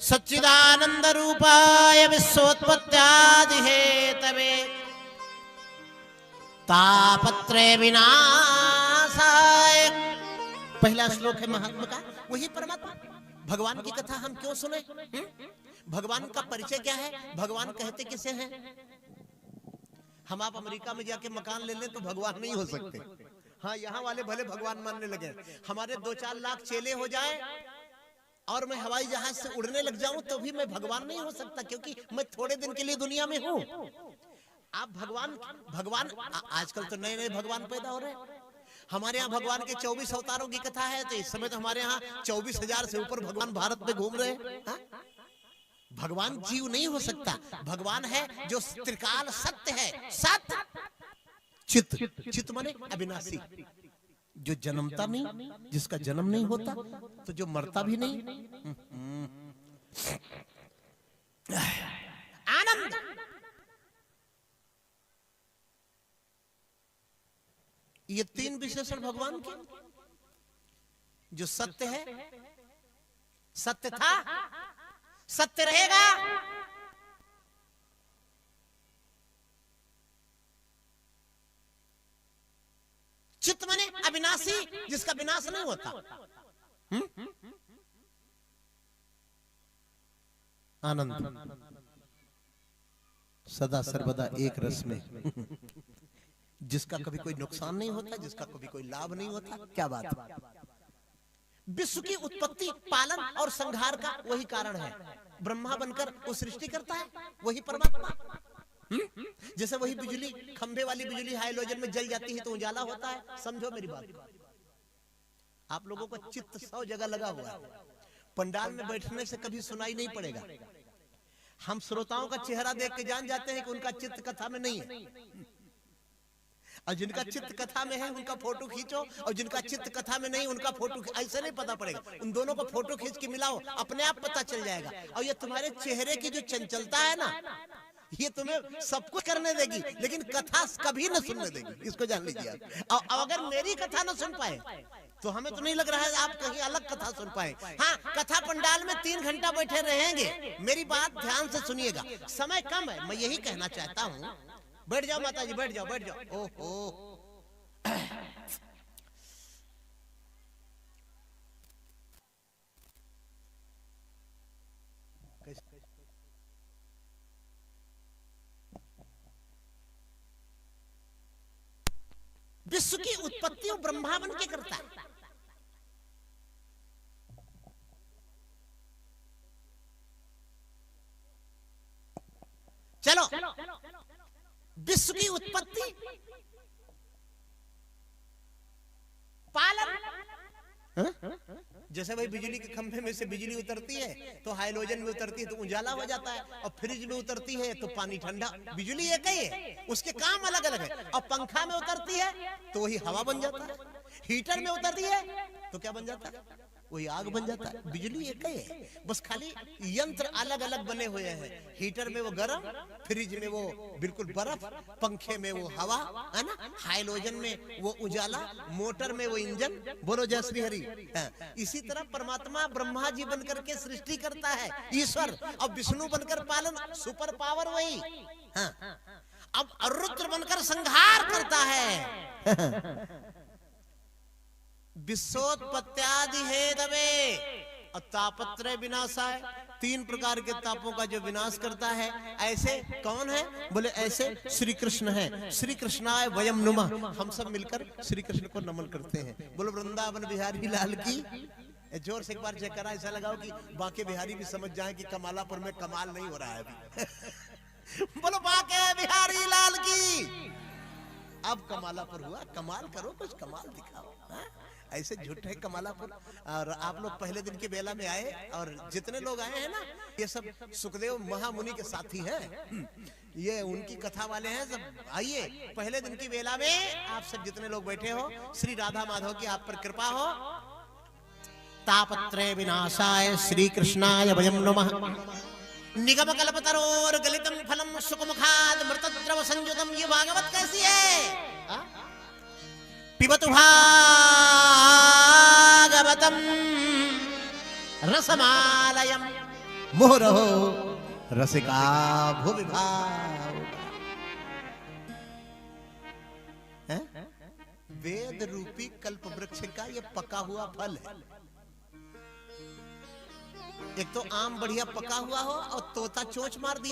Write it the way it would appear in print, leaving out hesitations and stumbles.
सच्चिदानंद रूपाय विश्वोत्पत्त्यादि Hathaway तापत्रय विनाशाय। पहला श्लोक है महात्मा का, वही परमात्मा। भगवान की कथा हम क्यों सुने? भगवान का परिचय क्या है? भगवान कहते किसे हैं? हम आप अमेरिका में जाके मकान ले लें तो भगवान नहीं हो सकते। हाँ, यहाँ वाले भले भगवान मानने लगे। हमारे 2-4 लाख चेले हो जाए और मैं हवाई जहाज से उड़ने लग जाऊं तो भी मैं भगवान नहीं हो सकता, क्योंकि मैं थोड़े दिन के लिए दुनिया में हूँ। आप भगवान आजकल तो नए नए भगवान पैदा हो रहे हैं। हमारे यहाँ भगवान के 24 अवतारों की कथा है, तो इस समय तो हमारे यहाँ 24,000 से ऊपर भगवान भारत में घूम रहे हैं। भगवान जीव नहीं हो सकता। भगवान है जो त्रिकाल सत्य है। सत्य चित्त, चित्त माने अविनाशी, जो जन्मता नहीं, जिसका जन्म नहीं होता, तो जो मरता भी नहीं। आनंद, ये 3 विशेषण भगवान के। जो सत्य है, सत्य था, सत्य रहेगा, चित्त माने अविनाशी, जिसका विनाश नहीं होता। आनंद, सदा सर्वदा एक रस में, जिसका कभी कोई नुकसान नहीं होता, जिसका कभी कोई लाभ नहीं होता। क्या बात है! विश्व की उत्पत्ति, पालन और संहार का वही कारण है। ब्रह्मा बनकर वो सृष्टि करता है, वही परमात्मा। जैसे वही बिजली, खंभे वाली बिजली हाइड्रोजन में जल जाती है तो उजाला होता है। समझो मेरी बात। आप लोगों का चित्त 100 जगह लगा हुआ है। पंडाल में बैठने से कभी सुनाई नहीं पड़ेगा। हम श्रोताओं का चेहरा देख के जान जाते हैं कि उनका चित्त कथा में नहीं है। और जिनका चित्त कथा में है उनका फोटो खींचो, और जिनका चित्त कथा में नहीं उनका फोटो, ऐसे नहीं पता पड़ेगा। उन दोनों को फोटो खींच के मिलाओ, अपने आप पता चल जाएगा। और ये तुम्हारे चेहरे की जो चंचलता है ना, ये तुम्हें सब कुछ करने देगी, लेकिन कथा कभी न सुनने देगी। इसको जान लीजिए। और अगर मेरी कथा न सुन पाए तो हमें तो नहीं लग रहा है आप कहीं अलग कथा सुन पाए। हाँ, कथा पंडाल में 3 घंटा बैठे रहेंगे। मेरी बात ध्यान से सुनिएगा, समय कम है। मैं यही कहना चाहता हूँ। बैठ जाओ माता जी, बैठ जाओ, बैठ जाओ। ओहो, विश्व की उत्पत्ति ब्रह्मा बन के करता है। चलो, विश्व की उत्पत्ति, पालन। जैसे भाई बिजली के खंभे में से बिजली उतरती है तो हाइड्रोजन में उतरती है तो उजाला हो जाता है, और फ्रिज में उतरती है तो पानी ठंडा। बिजली एक ही है, उसके काम अलग अलग है। और पंखा में उतरती है तो वही हवा बन जाता है। हीटर में उतरती है तो क्या बन जाता है? वही आग बन जाता है। बिजली एक ही है, बस खाली यंत्र अलग अलग बने हुए हैं। हीटर में वो गर्म, फ्रिज में वो बिल्कुल बर्फ, पंखे में वो हवा, है ना, हाइड्रोजन में वो उजाला, मोटर में वो इंजन। बोलो जय श्री हरि। इसी तरह परमात्मा ब्रह्मा जी बनकर के सृष्टि करता है, ईश्वर, और विष्णु बनकर पालन, सुपर पावर वही। अब रुद्र बनकर संहार करता है। विश्वोत्पत्त्यादि हेतवे तापत्रय विनाशाय। 3 प्रकार के तापों का जो विनाश करता है। ऐसे कौन है? बोले ऐसे श्री कृष्ण है। श्री कृष्णाय वयम नुमः। हम सब मिलकर श्री कृष्ण को नमन करते हैं। बोलो वृंदावन बिहारी लाल की। जोर से एक बार चेक करा, ऐसा लगाओ कि बांके बिहारी भी समझ जाए कि कमालापुर में कमाल नहीं हो रहा है अभी। बोलो बांके बिहारी लाल की। अब कमालापुर हुआ, कमाल करो, कुछ कमाल दिखाओ। ऐसे झूठे कमालापुर। और आप लोग पहले दिन के बेला में आए, और जितने लोग आए हैं ना, ये सब सुखदेव महामुनि के साथी हैं। ये उनकी कथा वाले हैं सब। आइए, पहले दिन की बेला में आप सब जितने लोग बैठे हो, श्री राधा माधव की आप पर कृपा हो। तापत्रय विनाशाय श्री कृष्णाय वयम नमः। निगम कल्पतरोर गलितम फलम सुखमुखाद मृतद्रव संयुतम। ये भागवत कैसी है? पिबतु भागवतम रसमालयम मोह रहो रसिका भुवि भाव। हैं? वेद रूपी कल्प वृक्ष का ये पका हुआ फल है। एक तो आम बढ़िया पका हुआ हो और तोता चोंच मार दिया